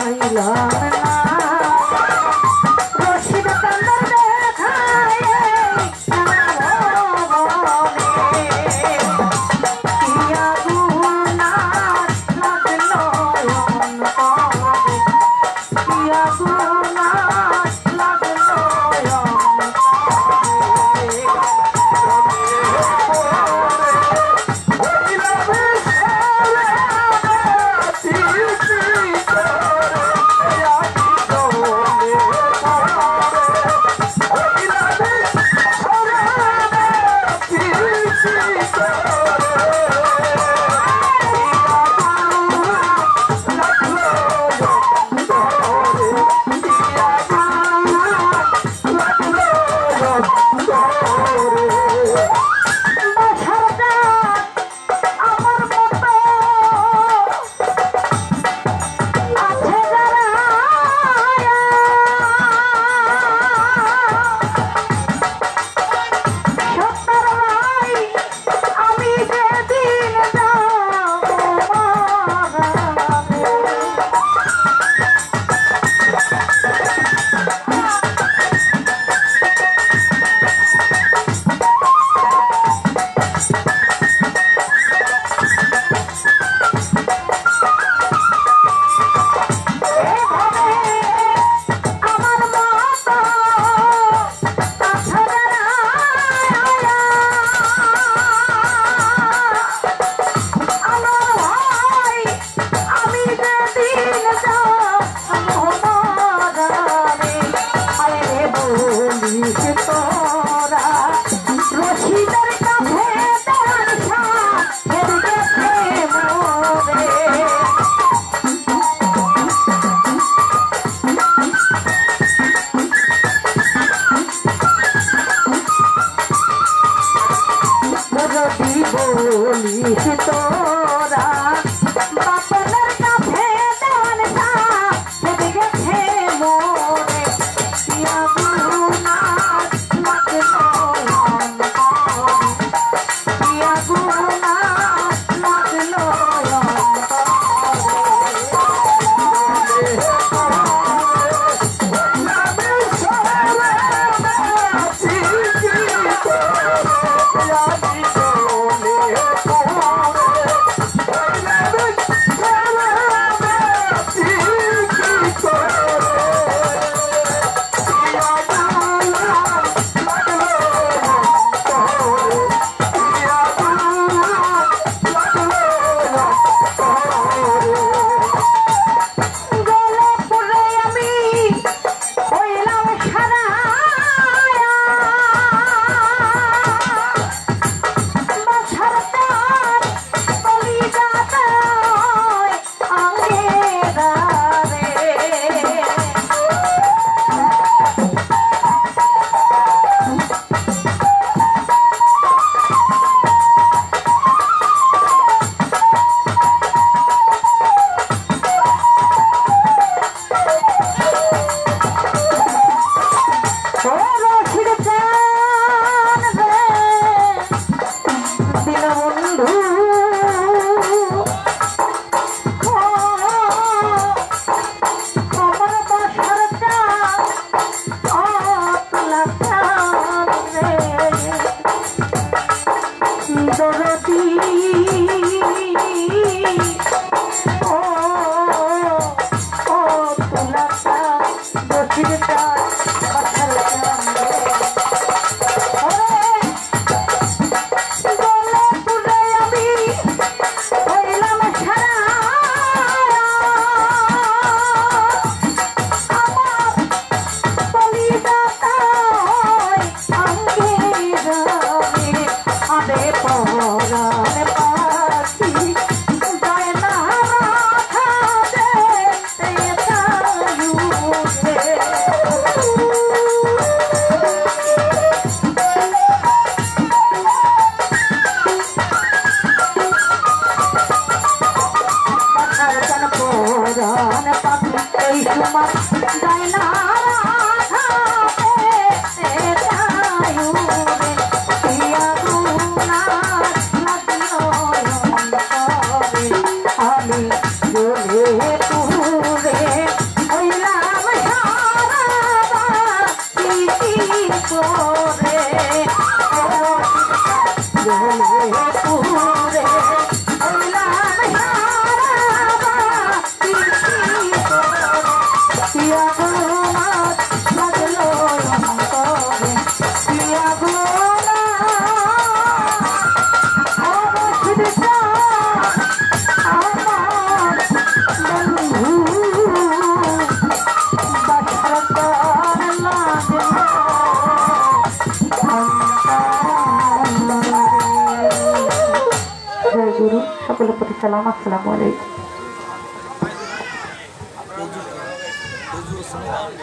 Yeah. জয় গুরু। সকলের প্রতি সালাম, আসসালামু আলাইকুম।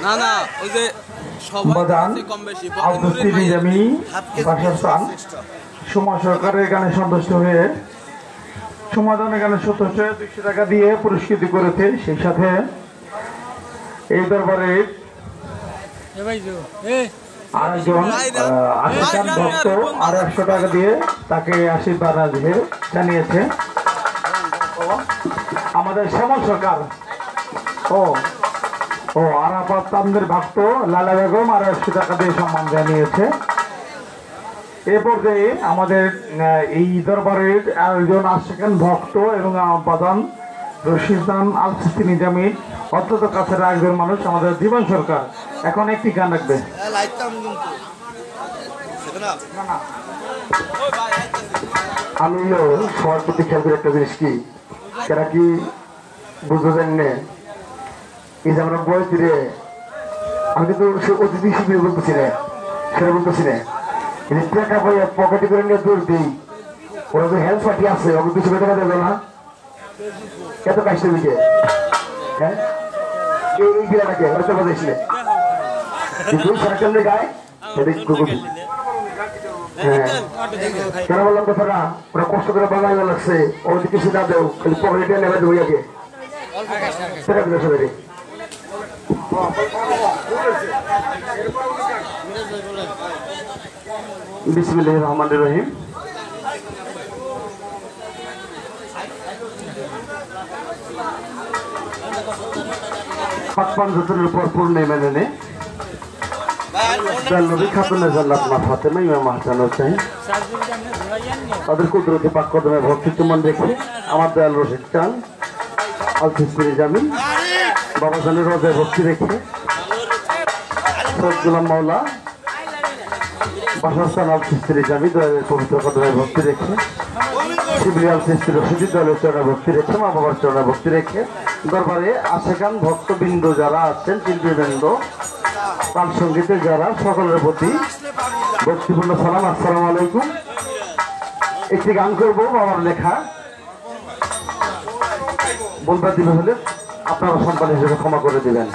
না না ওই যে সুমা সরকারের গানে সন্তুষ্ট হয়ে সমাধানের গানে সন্তুষ্ট হয়ে 200 টাকা দিয়ে পুরস্কৃত করেছে। সেই সাথে এই দরবারে আরেকজন আশিকান ভক্ত আর 100 টাকা দিয়ে তাকে আশীর্বাদ জানিয়েছে। আমাদের শ্যামল সরকার ও আরাফাত তামদের ভক্ত লালা বেগম আর 100 টাকা দিয়ে সম্মান জানিয়েছে। এ পর্যায়ে আমাদের এই দরবারের একজন আশিকান ভক্ত এবং প্রধান রশিদান আল সিস্তি নিজামী অত্যন্ত কাছের একজন মানুষ আমাদের জীবন সরকার এখন একটি গান রাখবে। আমিও সবার প্রতি খেয়াল করি একটা জিনিস কি এরা কি বুঝতে জানি না এই যে আমরা বয়স দিলে আমি কিন্তু সে অতিথি শিবির বলতেছি না সেটা বলতেছি না টাকা পাইয়া পকেটে করে নিয়ে দৌড় দিই ওরা যে হেলথ পার্টি আছে ওকে কিছু টাকা দেবে না এত কাজটা দিকে হ্যাঁ এই গিলাটাকে ওটা বাজাইছিলে কিন্তু সরকারের গায়ে এটা হ্যাঁ কেন বললাম কথাটা ওরা কষ্ট করে বাজাই লাগছে ওদের কিছু না দেও খালি পকেটে নেবে দেবো আগে টাকা দিলে সবাই বিসমিল্লাহির রহমানির রহিম। পাক পাঞ্জাতের উপর পূর্ণিমা মেনে নবী খাতুনে জান্নাত মা ফাতেমা ইমাম হাসান হোসেন তাদের কুদরতি পাক কদমে ভক্তি চুম্বন রেখে আমার দয়াল রশিদ খান আল সিস্তি নিজামী বাবা জানের রোজায় ভক্তি রেখে সৈয়দ গোলাম মাওলা বাসস্থান আল সিস্তি নিজামী দয়ালের পবিত্র কদমে ভক্তি রেখে শিবলি আল সিস্তি রশিদি দয়ালের চরণে ভক্তি রেখে মা বাবার চরণে ভক্তি রেখে দরবারে আশেকান ভক্তবৃন্দ যারা আছেন শিল্পীবৃন্দ তাল সঙ্গীতে যারা সকলের প্রতি ভক্তিপূর্ণ সালাম, আসসালামু আলাইকুম। একটি গান করবো বাবার লেখা, বলবার দিবে হলে আপনারা সন্তান হিসেবে ক্ষমা করে দিবেন।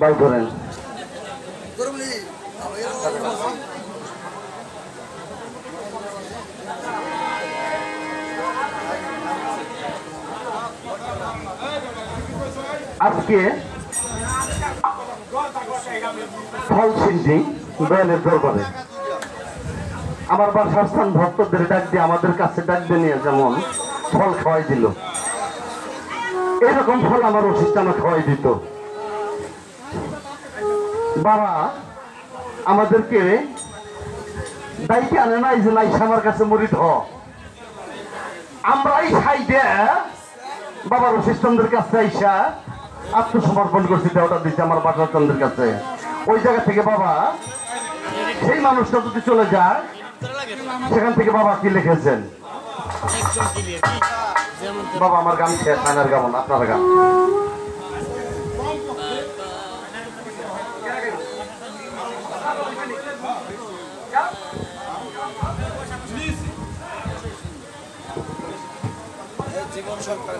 বাই ধরেন আজকে ফল সিন্ধি দয়ালের দরবারে আমার বাসস্থান ভক্তদের ডাক দিয়ে আমাদের কাছে ডাক দিয়ে নিয়ে যেমন ফল খাওয়াই দিল এরকম ফল আমার রশিদ আমার খাওয়াই দিত। বাবা আমাদেরকে দায়িত্ব আনে না এই যে নাইসা আমার কাছে মরিত আমরা এই সাইডে বাবা রশিদ চন্দ্রের কাছে আইসা আত্মসমর্পণ করছি, দেওয়াটা দিচ্ছে আমার বাসার চন্দ্রের কাছে। ওই জায়গা থেকে বাবা সেই মানুষটা যদি চলে যায় সেখান থেকে বাবা কি লিখেছেন, বাবা আমার গান শেষ, আনার গান আপনার গান। জীবন সরকার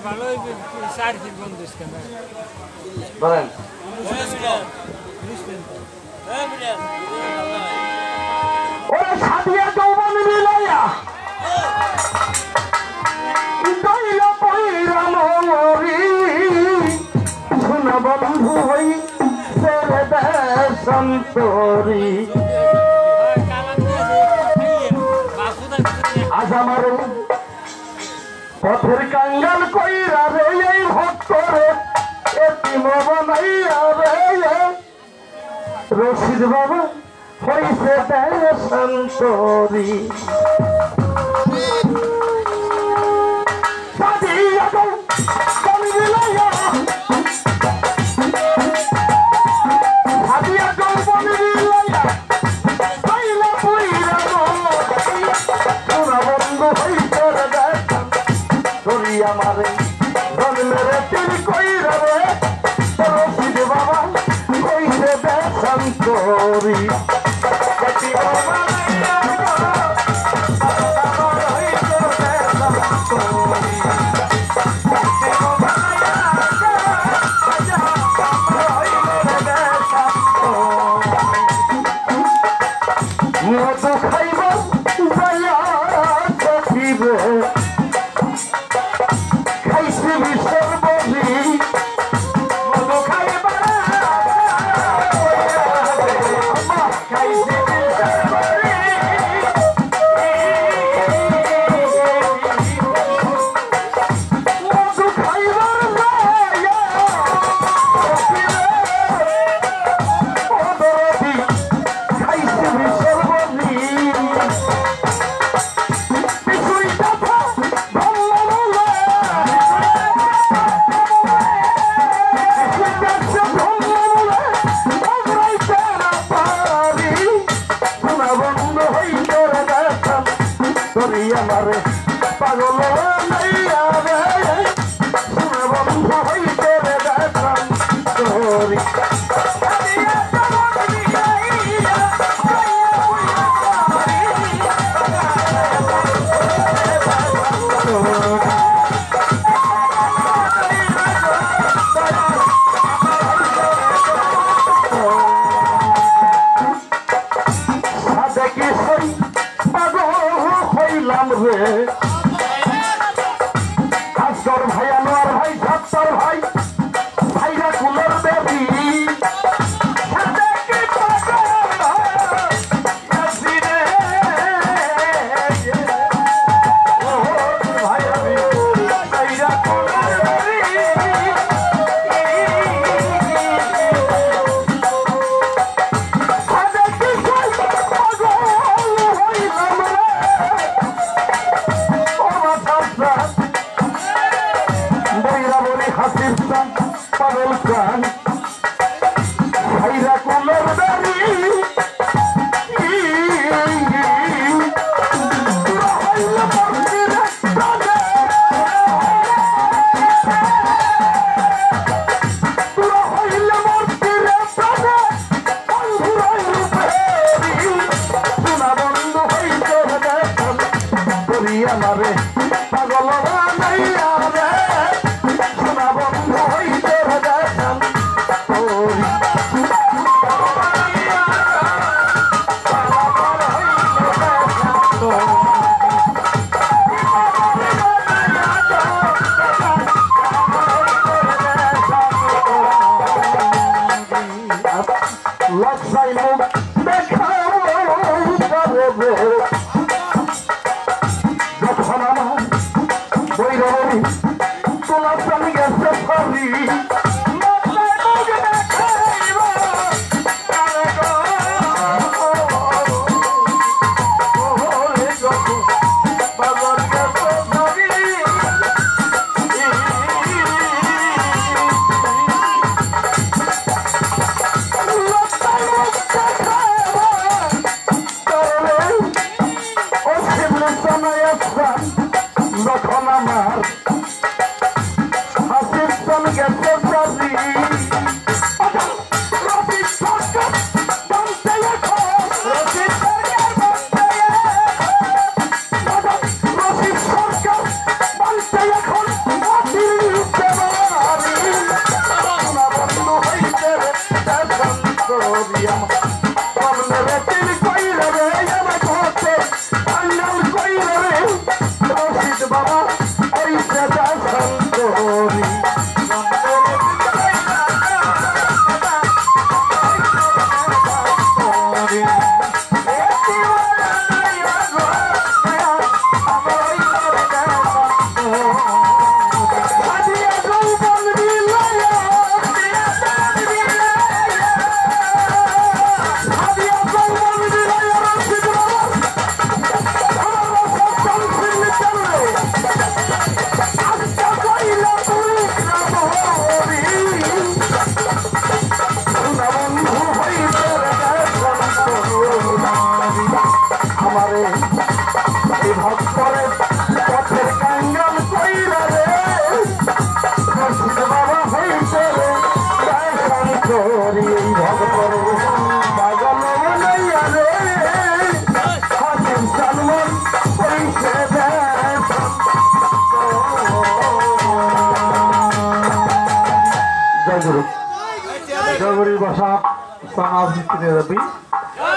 ভালো বলেন ওরা সাদিয়া যৌবন মিলাইয়া দইলা পয়রা মরি শোনা বন্ধু হই ছেড়ে দে সন্তরি আজ আমার পথের কাঙ্গাল কইরা রে এই ভক্তরে এতিম বানাইয়া রে রশিদ বাবা হইছে সন্তরি আমারে জন্মের তিল কইরা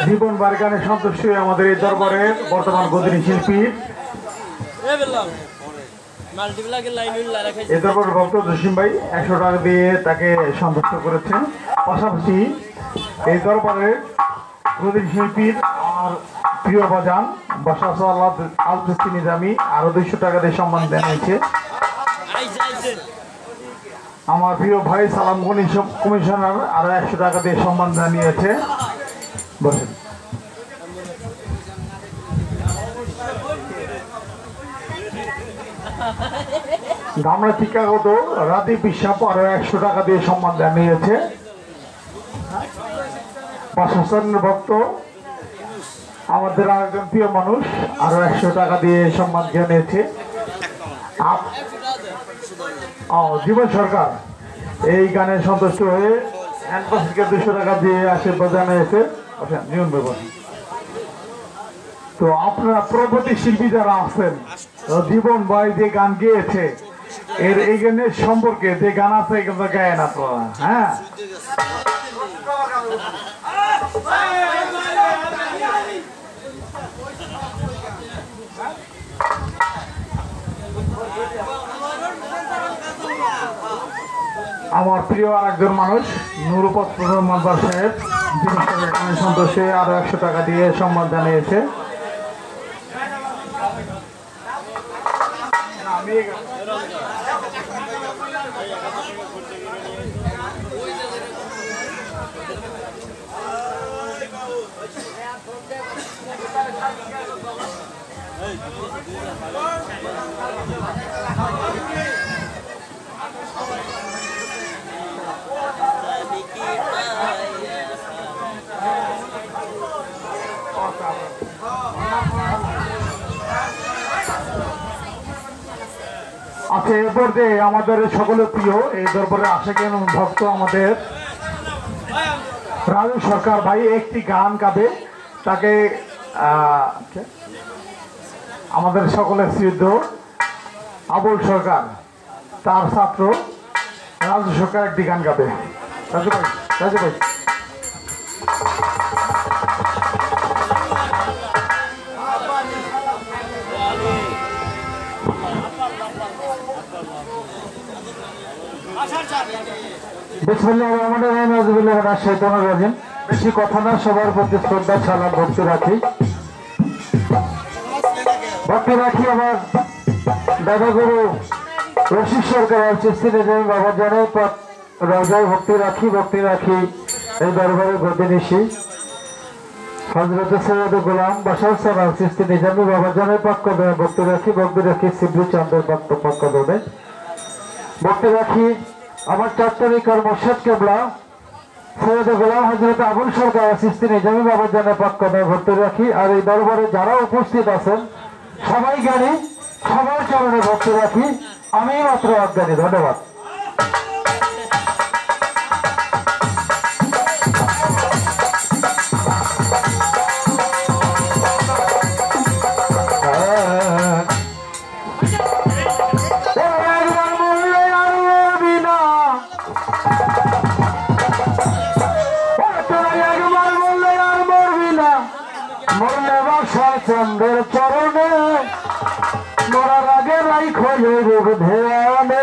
জীবন বারগানে সন্তুষ্ট হয়ে আমাদের এই দরবারের বর্তমান গদিনী শিল্পী এই দরবারের ভক্ত জসিম ভাই 100 টাকা দিয়ে তাকে সন্তুষ্ট করেছেন। পাশাপাশি এই দরবারের গদিনী শিল্পীর আর প্রিয় বাজান বাসাসাল্লাহ আল-তুস্তি নিজামী আরো 200 টাকা দিয়ে সম্মান জানিয়েছে। আমার প্রিয় ভাই সালাম কমিশনার আরো 100 টাকা দিয়ে সম্মান জানিয়েছে। বসেন। ধামরা টিকাগত রাতে পিসাপ আরো 100 টাকা দিয়ে সম্মান জানিয়েছে। প্রশাসনের ভক্ত আমাদের আরেকজন প্রিয় মানুষ আরো 100 টাকা দিয়ে সম্মান জানিয়েছে। জীবন সরকার এই গানে সন্তুষ্ট হয়ে হ্যান্ডপাসকে 200 টাকা দিয়ে আশীর্বাদ জানিয়েছে। নিয়ম ব্যবহার তো আপনারা প্রগতি শিল্পী যারা আছেন, জীবন ভাই যে গান গেয়েছে এই গানের সম্পর্কে যে গান আছে এগুলো গায়েন আপনারা। হ্যাঁ, আমার প্রিয় আরেকজন মানুষ নুরুপত মানবার সাহেব সন্তোষে আরো 100 টাকা দিয়ে সম্মান জানিয়েছে। আচ্ছা, এরপর যে আমাদের সকলের প্রিয় এই দরবারে আশিকান ভক্ত আমাদের রাজু সরকার ভাই একটি গান গাবে। তাকে আমাদের সকলের শ্রদ্ধ আবুল সরকার, তার ছাত্র রাজু সরকার একটি গান গাবে। রাজু ভাই, রাজু ভাই। বেশি কথা না, সবার প্রতি শ্রদ্ধা ছাড়া ভক্তি রাখি আমার দাদা গুরু রশিদ সরকার বাবা জানাই রাজায় ভক্তি রাখি এই দরবারে গতি নিশি হজরত সৈয়দ গোলাম বাসার সালাম সৃষ্টি নিজামী বাবা জানাই পাক্য দেয় ভক্তি রাখি শিবলি চন্দ্রের পাক্য দেবে ভক্তি রাখি আমার 4 তারিখের মোর্শেদ কেবলা সৈয়দ গোলাম হজরত আবুল সরকার সৃষ্টি নিজামী বাবা জানাই পাক্য দেয় ভক্তি রাখি। আর এই দরবারে যারা উপস্থিত আছেন সবাই জ্ঞানী, সবার চরণে ভক্তি রাখি, আমি মাত্র অজ্ঞানী। ধন্যবাদ। চন্দ্রের চরণে মরার আগে রাইখো রূপ ধ্যানে,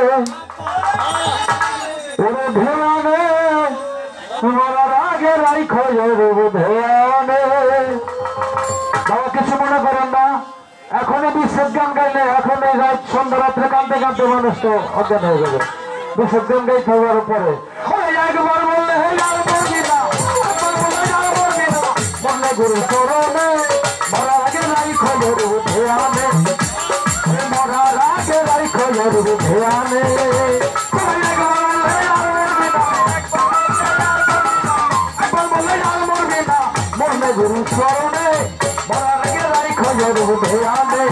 মরার আগে রাইখো রূপ ধ্যানে। বাবা কিছু মনে করেন না, এখনই বিশ্বর গান গাইলে এখন এই রাত সন্ধ্যা রাত্রে কাঁদতে কাঁদতে মানুষ তো অজ্ঞান হয়ে যাবে। বিশ্বর গান গাইতে হওয়ার পরে একবার বললে মনে গুরু চরণে মরার আগে রাইখো রূপ ধ্যানে, মরার আগে রাইখো রূপ ধ্যানে। মনে গুরু চরণে মরার আগে রাইখো রূপ ধ্যানে,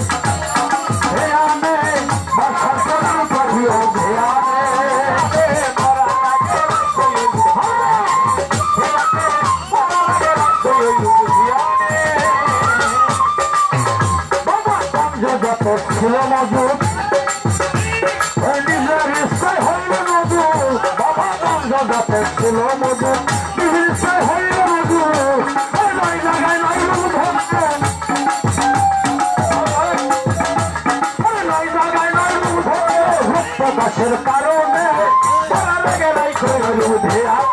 ধ্যানে বাসার চরণ করিও ধ্যানে। ছিল মজুদ নিজের ইচ্ছায় হইল মজুদ, বাবা জগতে ছিল মজুদ নিজের ইচ্ছায় হইল মজুদ। নাই জায়গায় নাই ভক্ত, নাই জায়গায় নাই ভক্ত দাসের কারণে বলা লাগে নাই কইল ধ্যান।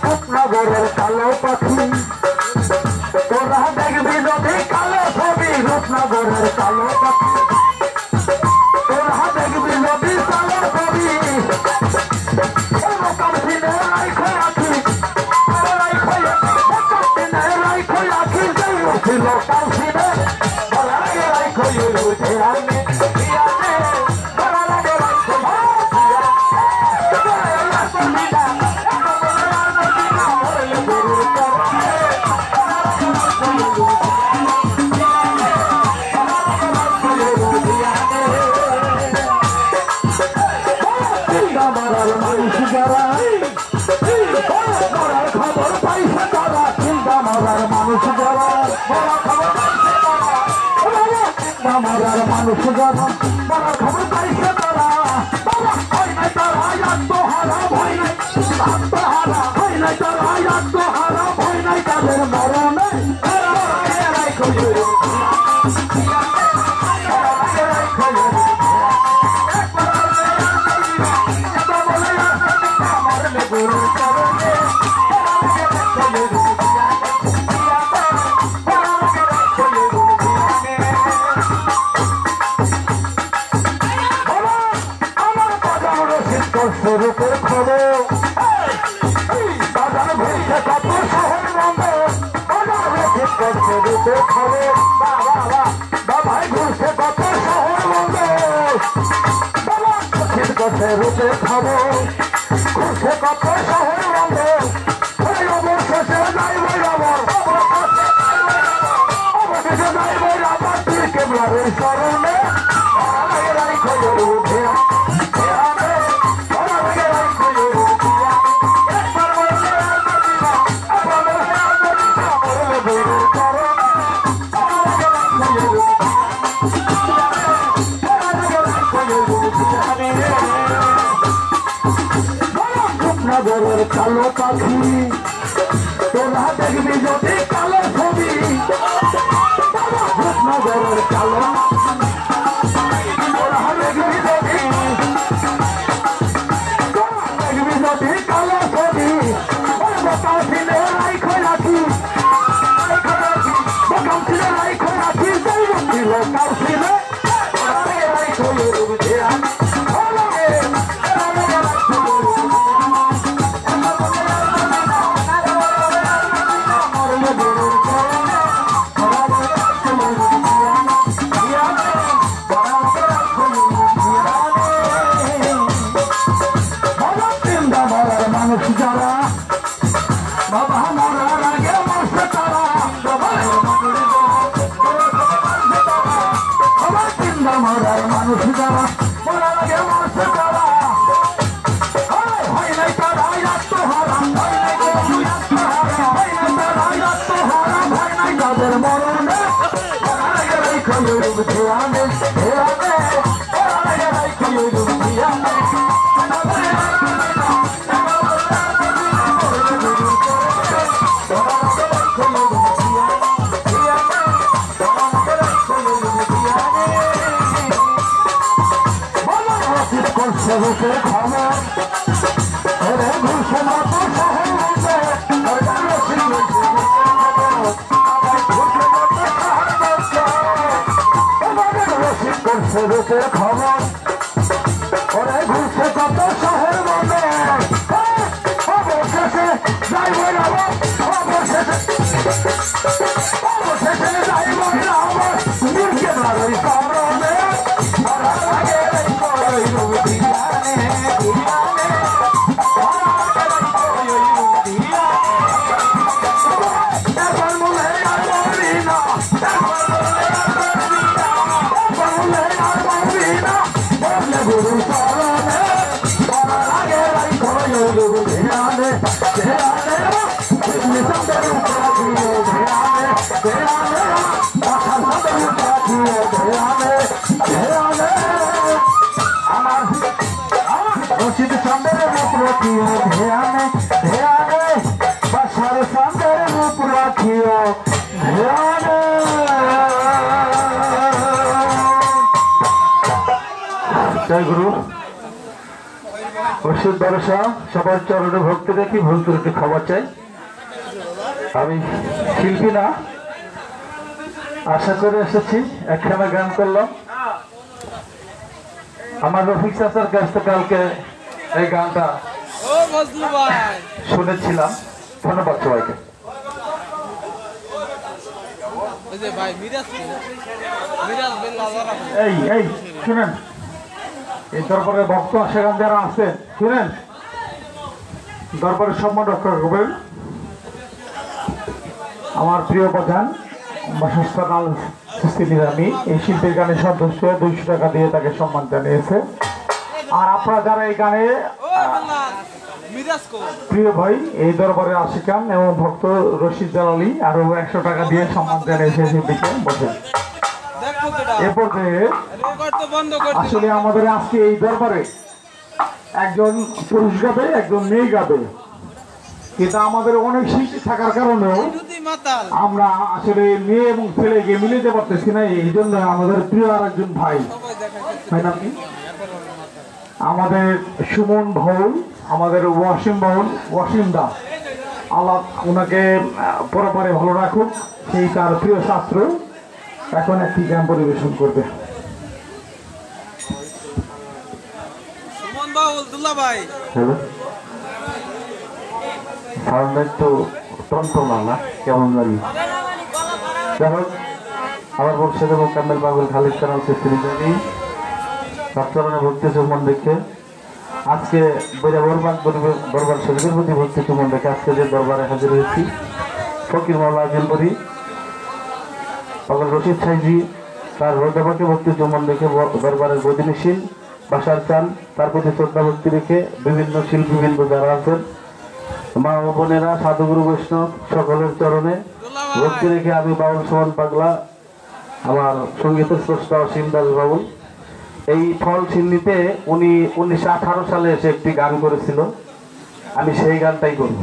রূপনগরের কালো পাখি তোরা দেখবি যদি কালো ছবি, রূপনগরের কালো পাখি তোরা দেখবি যদি কালো ছবি। ছিল কাউসিনে বলার আগে রাইখো ধ্যানে বলার আগে রাইখো খবর পাইছে তারা চিন্তা মারার মানুষ যারা মারার মানুষ যারা বড় খবর পাইছে তারা হয় নাই তারা আত্মহারা ভয় নাই আত্মহারা হয় নাই তারা আত্মহারা ভয় নাই তাদের মরণে রূপের খবর বাজার ঘুরছে কত শহর বন্ধ রূপের খবর বাবাই ঘুরছে কত শহর বন্ধ করছে রূপের খবর ঘুরছে কত শহর বন্ধ অবশেষে যাইব অবশেষে যাইব আবার তুই কেবলারের স্মরণে নগরের কালো পাখি তোরা দেখবি যদি কালো ছবি রূপনগরের কালো তোরা দেখবি যদি কালো ছবি বোকাম ছিলে রাইখো রাখি বোকাম ছিলে রাইখো রাখি যাইব ছিল কাউ ছিলে রাইখো মানুষ যারা বাবা মরার আগে মরছে তারা আমার চিন্তা মরার মানুষ যারা মরার আগে মরছে তারা হয় নাই তারা আত্মহারা হয় নাই তারা আত্মহারা হয় নাই তাদের মরণে ধ্যানে রূপের খবর ঘুরছে মত শহর করছে রূপের খবর ওরে ঘুরছে কত শহর মনে অবশেষে যাইব অবশেষে যাইব কেবলার স্মরণে জয় গুরু মুর্শিদ ভরসা সবার চরণে ভক্তি রেখে ভুল ত্রুটি ক্ষমা চাই। আমি শিল্পী না, আশা করে এসেছি, একখানা গান করলাম। আমার রফিক চাচার কাছ থেকে কালকে এই গানটা শুনেছিলাম। ধন্যবাদ সবাইকে। এই এই শুনেন, এই দরবারের ভক্ত সেখান যারা আছেন শুনেন, দরবারের সম্মান রক্ষা করবেন। আমার প্রিয় প্রধান বাসস্থান আল সিস্তি নিজামী এই শিল্পীর গানে সদস্য 200 টাকা দিয়ে তাকে সম্মান জানিয়েছে। আর আপনারা যারা এই গানে প্রিয় ভাই এই দরবারের আশিকান এবং ভক্ত রশিদ জালালি আরো 100 টাকা দিয়ে সম্মান জানিয়েছে শিল্পীকে। বসে এ পর্যায়ে আসলে আমাদের আজকে এই দরবারে একজন পুরুষ গাবে, একজন মেয়ে গাবে, কিন্তু আমাদের অনেক শিল্পী থাকার কারণেও আমরা আসলে মেয়ে এবং ছেলেকে মিলিতে পারতেছি না। এই জন্য আমাদের প্রিয় আর একজন ভাই নাকি আমাদের সুমন ভৌল, আমাদের ওয়াসিম দা, আল্লাহ ওনাকে পরপরে ভালো রাখুক, সেই তার প্রিয় ছাত্র এখন একটি গান পরিবেশন করবে। একটু টনটনা না, কেমন জানি। যাই হোক, আমার বক্সের মোকাম্মেল পাগল খালিদ কানাল সিস্টেমি সপ্তাহে ভক্তি চুম্বন দেখে আজকে দরবার শরীফের প্রতি ভক্তি চুম্বন দেখে আজকে যে দরবারে হাজির হয়েছি, ফকির মাওলা আজলপুরি পাগল রশিদ সাইজি তার হৃদয়কে ভক্তি চুম্বন দেখে দরবারের গদিনীশীল বাসার চান তার প্রতি শ্রদ্ধা ভক্তি রেখে বিভিন্ন শিল্পীবৃন্দ যারা আছেন, মা ও বোনেরা, সাধুগুরু বৈষ্ণব সকলের চরণে ভক্তি রেখে আমি বাউল সোহান পাগলা, আমার সঙ্গীতের স্রষ্টা অসীম দাস বাউল, এই ফল সিন্নিতে উনি 1918 সালে এসে একটি গান করেছিল, আমি সেই গানটাই করব।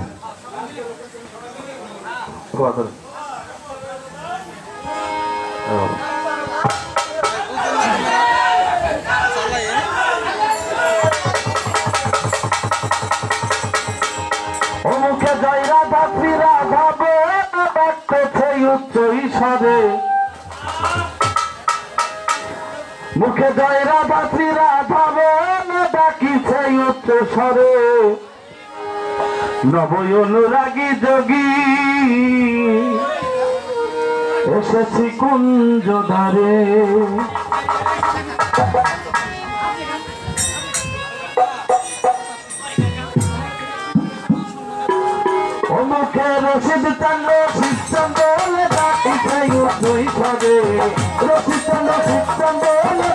মুখে জয় রাধা শ্রী রাধা ডাকতেছে উচ্চ ঈশ্বরে, মুখে জয় রাধা শ্রী রাধা ডাকিছে উচ্চ স্বরে, নব অনুরাগী যোগী এসেছি কুঞ্জ ধারে, মুখে রশিদ চন্দ্র শিবচন্দ্র ডাকিছে উচ্চ ঈশ্বরে, রশিদ চন্দ্র শিবচন্দ্র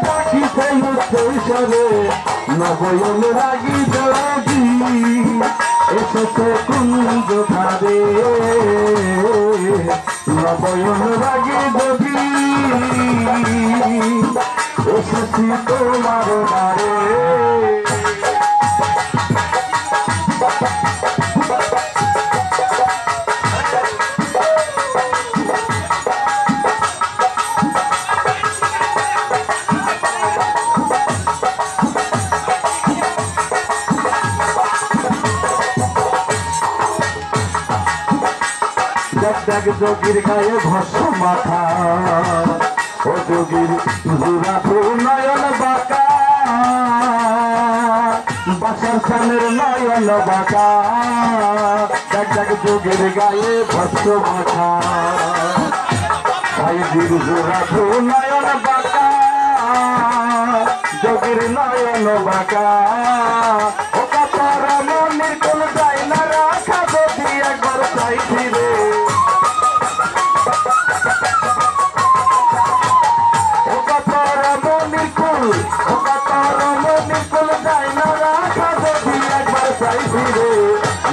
ডাকিছে উচ্চ ঈশ্বরে, নব অনুরাগী যোগী এসেছে কুঞ্জ ধারে, নব অনুরাগী যোগী এসেছি তোমার দ্বারে। যোগীর গায়ে ভস্ম মাথা, ও যোগীর জুরা নয়ন বাঁকা, বাসার সানের নয়ন বাঁকা, যোগীর গায়ে ভস্ম মাথা, ভাইজির জুরা নয়ন বাঁকা, যোগীর নয়ন বাঁকা, ও কাতার মনির কোন যায় না রাখা, যদি একবার চাই ফিরে,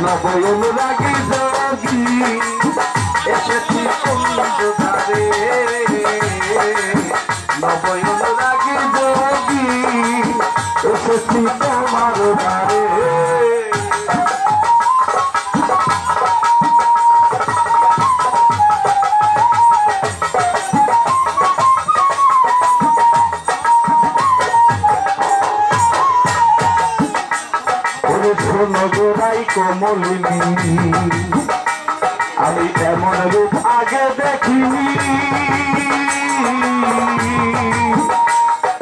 নব অনুরাগী যোগী এসেছি কুঞ্জ ধারে, নব অনুরাগী যোগী এসেছি তোমার দ্বারে। গোরাই কোমলিনী আমি এমন রূপ আগে দেখিনি,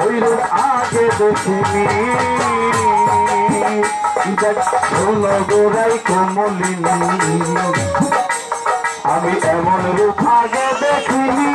ওই রূপ আগে দেখিনি, শোনো গোরাই কোমলিনী আমি এমন রূপ আগে দেখিনি,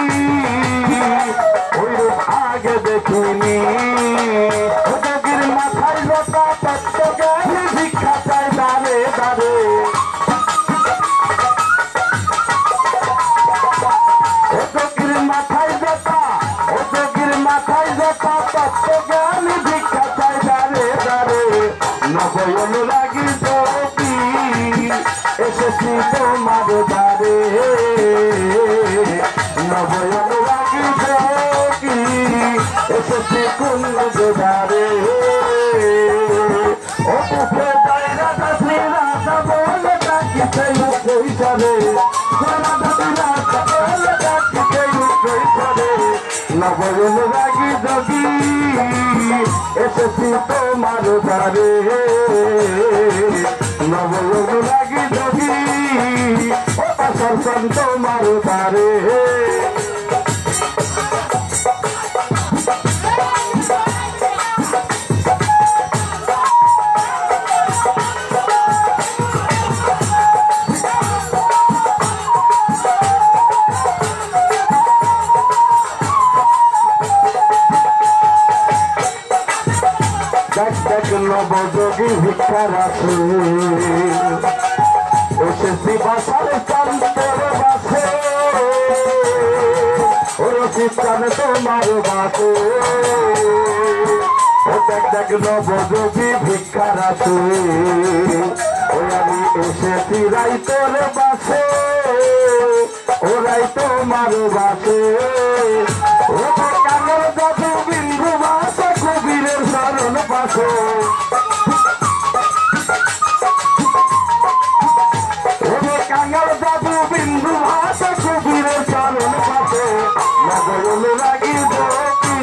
নবয় অনুরাগী যোগী এসেছি তোমার দ্বারে নবয় অনুরাগী যোগী এসেছি কুঞ্জ দ্বারে ও বুকে দায়রা দাসী রাজা বলে ডাকিতে কৈশোরে নবয় অনুরাগী যোগী এসেছি তোমার দ্বারে নবয় অনুরাগী যোগী সরসন তোমার দ্বারে নবযোগী ভিক্ষার আছে এসেছি বাসার চান্তর বাসে রচিতান তোমার বাসে দেখ নবযোগী ভিক্ষার আছে ওই আমি এসেছি রাইতর বাসে ওরাই তোমার বাসে ও কানের জাদু বিন্দু বাসে কবিরের শরণ পাশে কাঙ্গাল জাদু বিন্দু ভাষা কবিরের চরণ পাশে নবয় অনুরাগী যোগী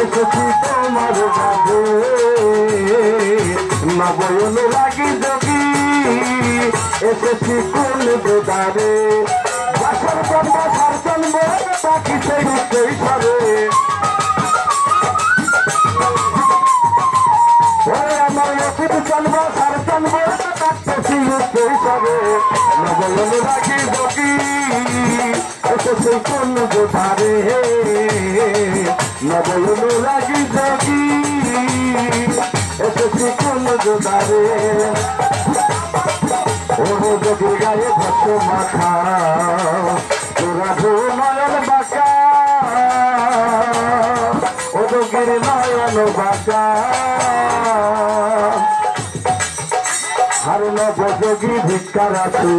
এসেছি তোমার বাজে নবয় অনুরাগী যোগী এসেছি কোন দ্বারে বাসর জন্ম সার জন্ম পাখিতে কৈশোরে আমার অতীত জন্ম সার জন্ম কাটতেছি কৈশোরে নবয় অনুরাগী যোগী এসেছি কোন দ্বারে নবয় অনুরাগী যোগী এসেছি কোন দ্বারে ওরে যোগী গায়ে ভস্য মাখা তোরা নয়ন বাঁকা ও যোগীর নয়ন বাঁকা আর নবযোগী ভিক্ষার আছে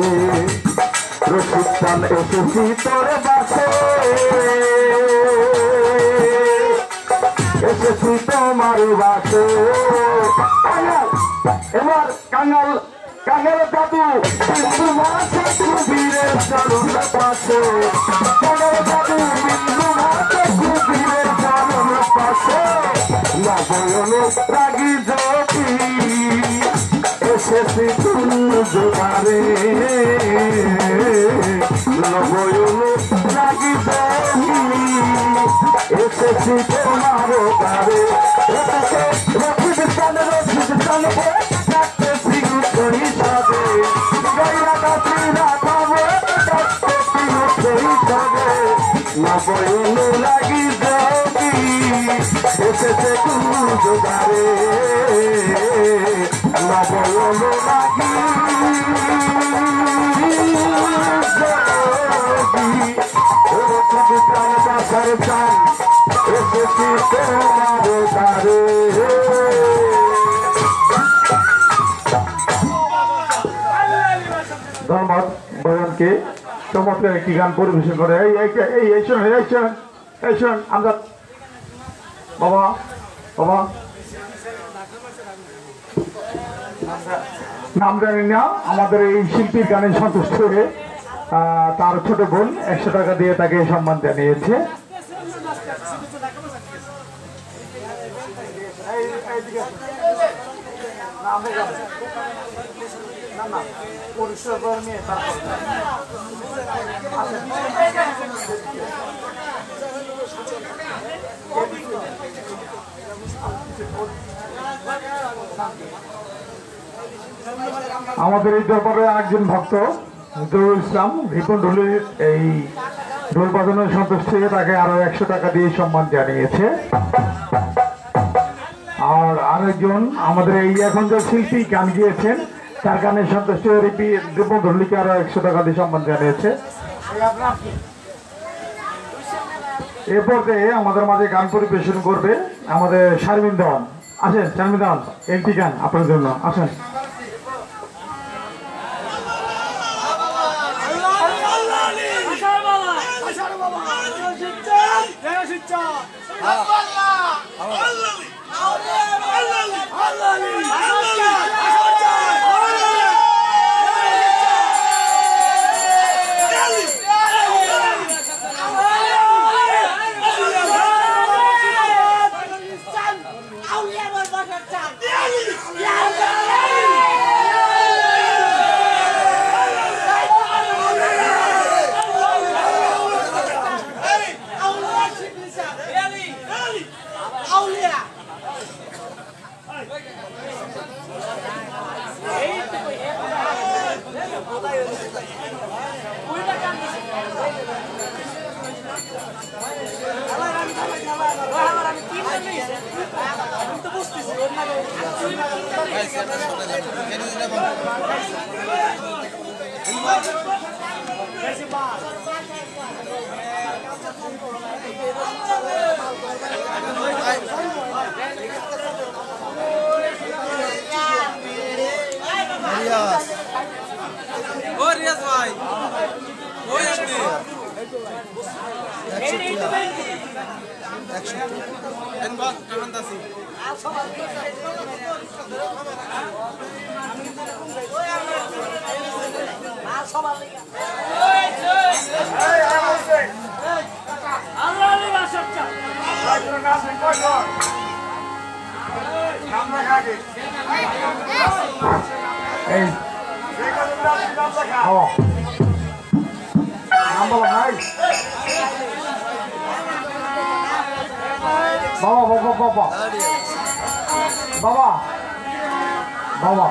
রসিকতান এসেছি তোরে বাসে এসেছি তোমার বাসে এবার কাঙ্গাল কাঙ্গাল জাদু বিন্দু ভাষা কুবীরের চরণ পাশে কাঙ্গাল জাদু বিন্দু ভাষা কুবীরের চরণ পাশে নবয় অনুরাগী যোগী এসেছি কুঞ্জ দ্বারে নবয় অনুরাগী যোগী এসেছি তোমার দ্বারে রচিতান ডাকতেছি কৈশোরে গাইরা দাসী রাধা বলে ডাকতেছি কৈশোরে নবয় অনুরাগী যোগী এসেছে কুঞ্জ দ্বারে নবয় অনুরাগী যোগী প্রাণ বাসার চান এসেছি তোমার দ্বারে ধন্যবাদ বয়ানকে চমৎকার একটি গান পরিবেশন করে এই শোন আমরা বাবা বাবা নাম জানি না আমাদের এই শিল্পীর গানে সন্তুষ্ট হয়ে তার ছোট বোন 100 টাকা দিয়ে তাকে সম্মান জানিয়েছে আমাদের এই দরবারে একজন ভক্ত জহুরুল ইসলাম রিপন ঢোলের এই ঢোল বাজানোর সন্তুষ্ট হয়ে তাকে আরো 100 টাকা দিয়ে সম্মান জানিয়েছে। আর আরেকজন আমাদের এই এখন যে শিল্পী গান গিয়েছেন তার গানের সন্তুষ্ট হয়ে রিপন ঢোলকে আরো 100 টাকা দিয়ে সম্মান জানিয়েছে। এরপরে আমাদের মাঝে গান পরিবেশন করবে আমাদের শারমিন দেওয়ান। আসেন চানমিদান একটি গান আপনার জন্য আসেন। বাবা বাবা বাবা বাবা বাবা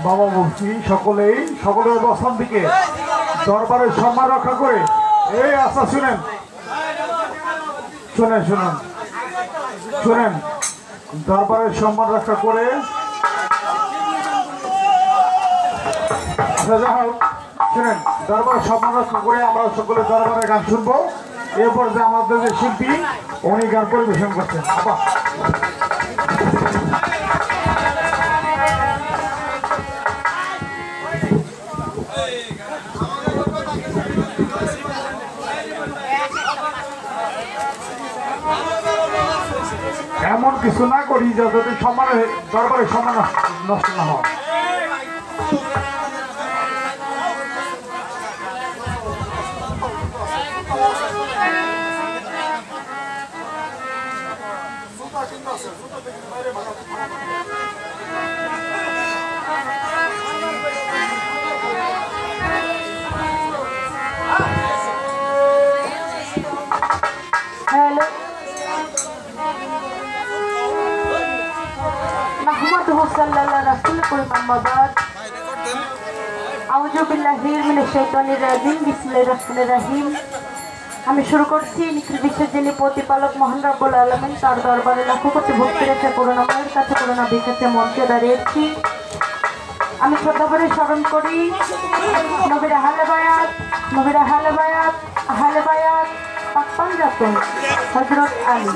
বাবা বলছি সকলের অবস্থান থেকে দরবারের সম্মান রক্ষা করে এই আশা শুনেন শুনেন শুনেন শুনেন দরবারের সম্মান রক্ষা করে আচ্ছা যা হোক শুনেন দরবারের সম্মান রক্ষা করে আমরা সকলে দরবারের গান শুনবো। এরপর যে আমাদের যে শিল্পী উনি গান পরিবেশন করছেন। বাবা এমন কিছু না করি যাতে সম্মানের দরবারের সম্মান নষ্ট না হয়। আমি শুরু করছি নিখিল বিশ্বের যিনি প্রতিপালক মহান রব্বুল আলামিন তার দরবারে লাখো কোটি ভক্তি রেখে করুণাময়ের কাছে করুণা বিকাশে মঞ্চে দাঁড়িয়েছি। আমি শ্রদ্ধা করে স্মরণ করি নবীর আহলে বায়াত পাক পাঞ্জাতন হযরত আলী,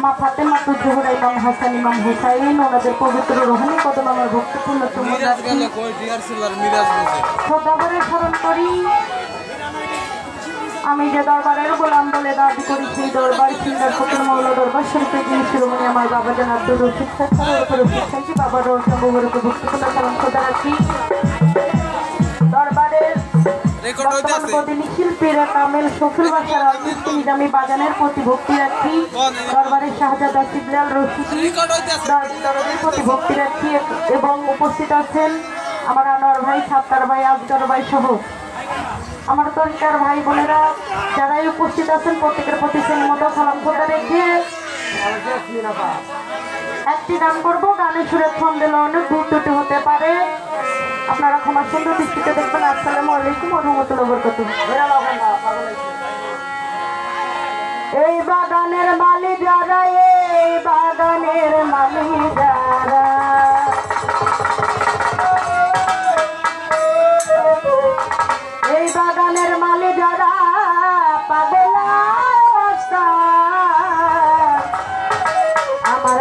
মা ফাতেমা জোহরা, ইমাম হাসান, ইমাম হুসাইন, ওনাদের পবিত্র রোহানি কদম আমার ভক্তিপূর্ণ শ্রদ্ধা করে স্মরণ করি। আমি যে দরবারের গোলাম বলে দাবি করি সেই দরবার সিন্দার ফকির মৌলা দরবার শরীফের যিনি শিরোমণি আমার বাবা জান আব্দুর রশিদ সাহেব বাবার রহমতকে ভক্তিপূর্ণ সালাম খোদা রাখি। দরবারের শিল্পীরা কামেল শফিল বাসার রাজনীতি নিজামী বাজানের প্রতি ভক্তি রাখি। দরবারের শাহজাদা শিবলাল রশিদি দরবারের প্রতি ভক্তি রাখি এবং উপস্থিত আছেন আমার আনোয়ার ভাই, সাত্তার ভাই, আজগর ভাই সহ আমার তরিকার ভাই বোনেরা যারাই উপস্থিত আছেন প্রত্যেকের প্রতি শ্রেণীর মতো সালাম খোদা রেখে একটি গান করবো। গানের সুরের ছন্দে অনেক দূর ত্রুটি হতে পারে, আপনারা ক্ষমা সুন্দর দৃষ্টিতে দেখবেন। আসসালামু আলাইকুম ওয়া রাহমাতুল্লাহি ওয়া বারাকাতুহু। এই বাগানের মালি যারা, এই বাগানের মালি যারা, এই বাগানের মালি যারা পাগলা মস্তান, আমার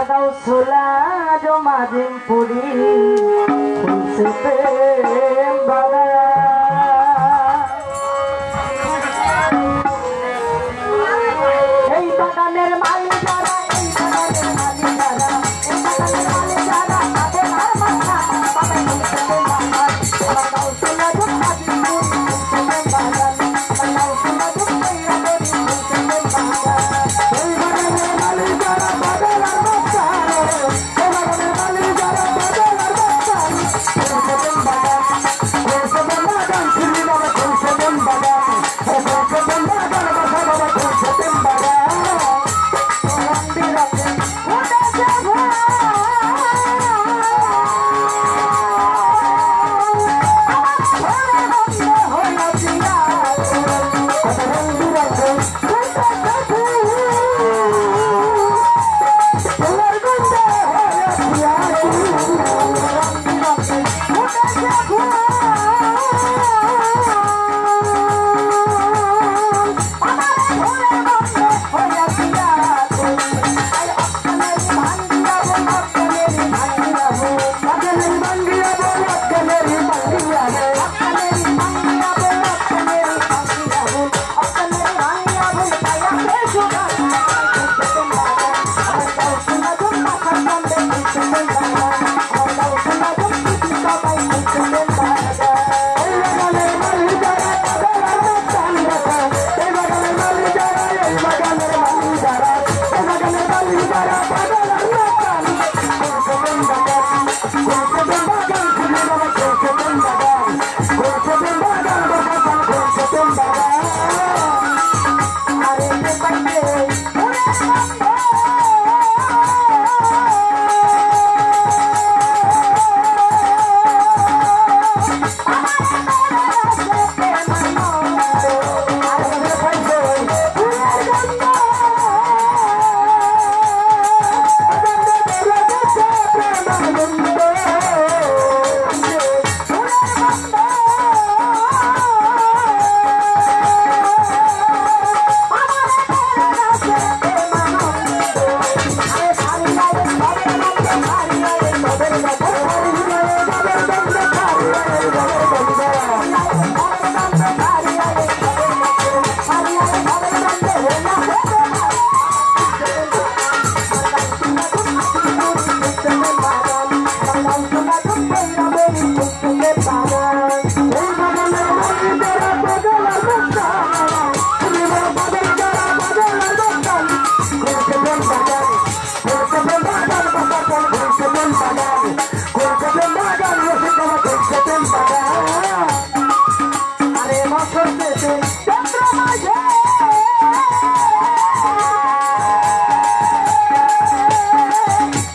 বছর শেষে চন্দ্র মাঝে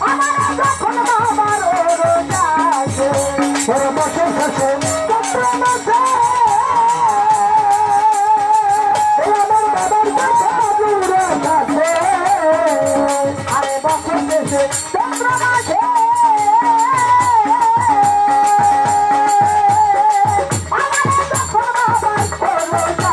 আমার যখন বাবার রোজা আসে বড় বছর শেষে চন্দ্র মাঝে আমার বাবার কাছে দূরে থাকে আরে বছর শেষে চন্দ্র মাঝে আমার যখন বাবার রোজা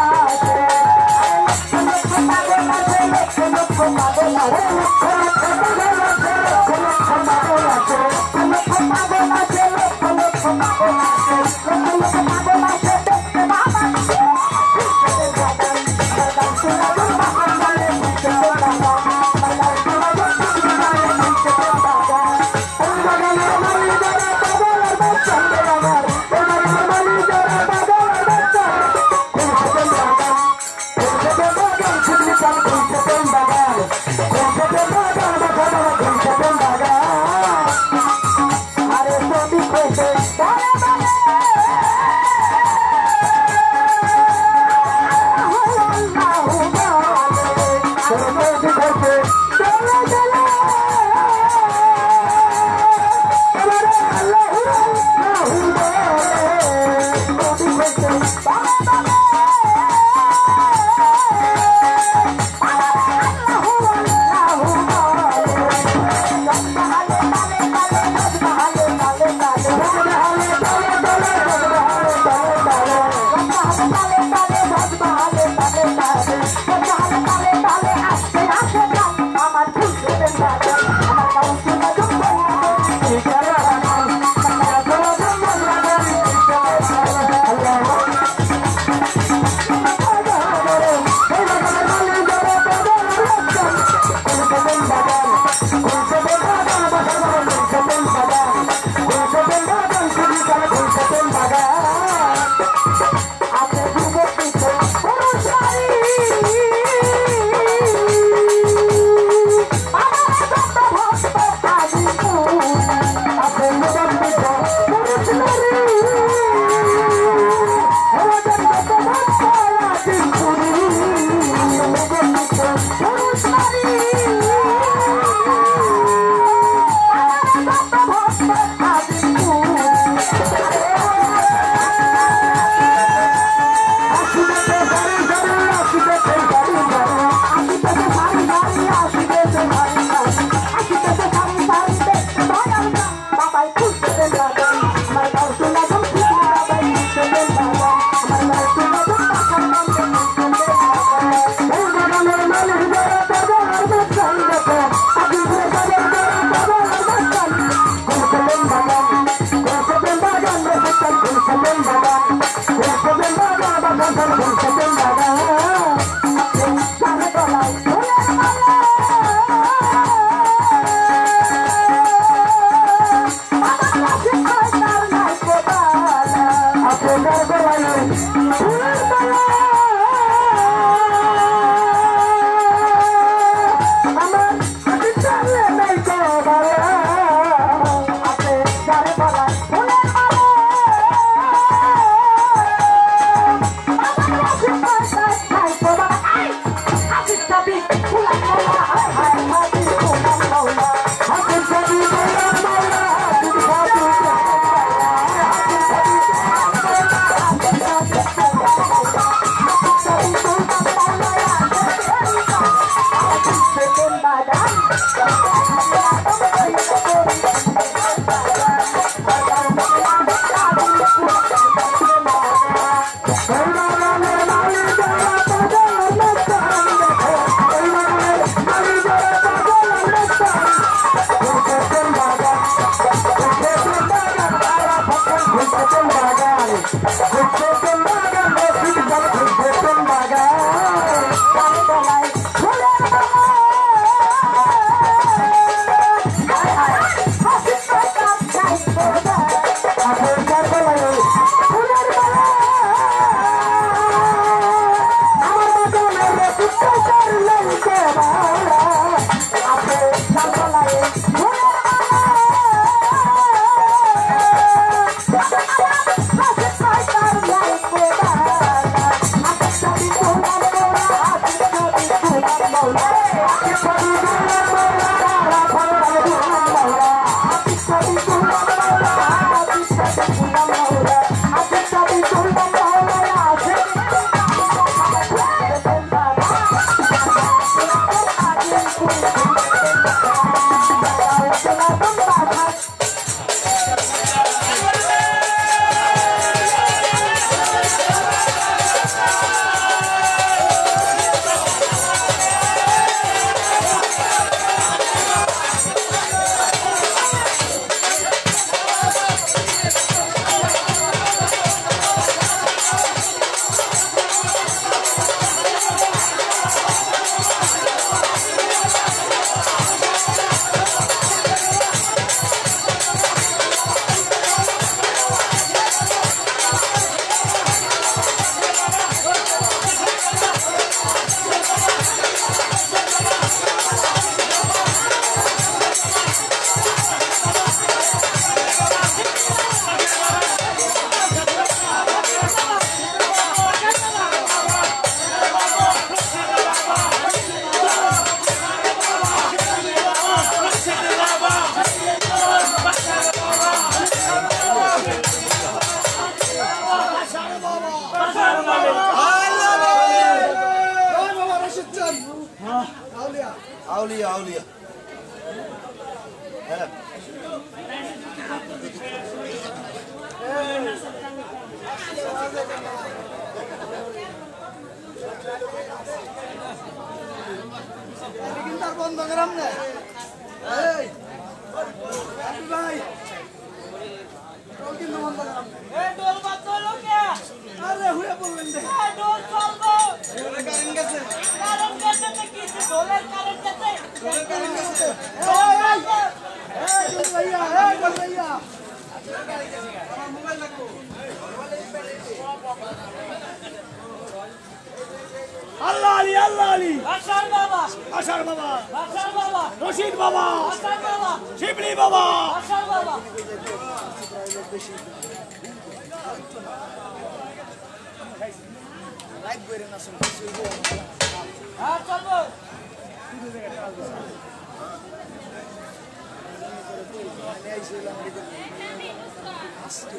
আউলিয়া আউলিয়া হ্যাঁ বন্ধ করাম না ভাই কিন্তু বন্ধ করাম আরে হুয়ে বললেন রে কারেন্ট গেছে আল্লাহ আলী আল্লাহ আলী আশার বাবা রশিদ বাবা শিবলি বাবা লাইক করে না শুন হ্যাঁ চলবো আজকে